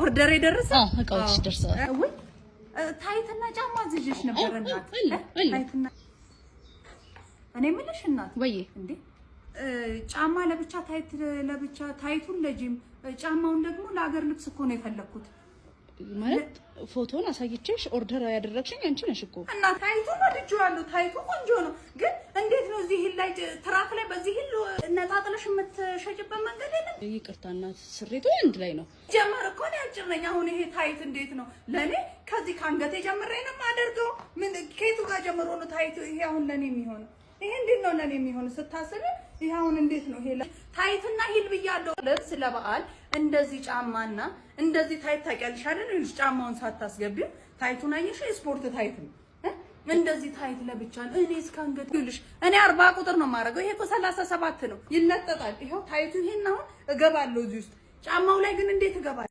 ኦርደር የደረሰ እቃዎች ደርሰዋል። ወይ ታይትና ጫማ ዝጅሽ ነበር እናት ታይትና እኔ ምንሽ እናት ወይ እንዴ ጫማ ለብቻ ታይት ለብቻ ታይቱን ለጂም ጫማውን ደግሞ ለሀገር ልብስ እኮ ነው የፈለኩት ማለት ፎቶን አሳይቼሽ ኦርደር ያደረግሽኝ አንቺ ነሽ እኮ እና ታይቱን ወድጄዋለሁ ታይቱ ቆንጆ ነው ግን እንዴት ነው እዚህ ላይ ትራክ ላይ በዚህ ሁሉ ነጣጥለሽ የምትሸጭበት መንገድ የለም ይቅርታ እናት ስሬቱ አንድ ላይ ነው ጀመር እኮ ነው ያጭርነኝ አሁን ይሄ ታይት እንዴት ነው ለኔ ከዚህ ካንገቴ ጀምሬ ነው ማደርገው ምን ከየቱ ጋር ጀምሮ ነው ታይቱ ይሄ አሁን ለኔ የሚሆነው ይሄ እንዴት ነው ለኔ የሚሆነው ስታስብ ይሄ አሁን እንዴት ነው ይሄ ታይትና ሂል ብያለሁ ልብስ ለበዓል እንደዚህ ጫማና እንደዚህ ታይት ታውቂያለሽ አይደል ልጅ ጫማውን ሳታስገቢው ታይቱን አየሽ ስፖርት ታይት ነው እንደዚህ ታይት ለብቻ እኔ እስካንገት ይልሽ እኔ 40 ቁጥር ነው ማረገው ይሄ እኮ 37 ነው ይለጠጣል ይሄው ታይቱ ይሄን አሁን እገባለሁ እዚህ ውስጥ ጫማው ላይ ግን እንዴት እገባለሁ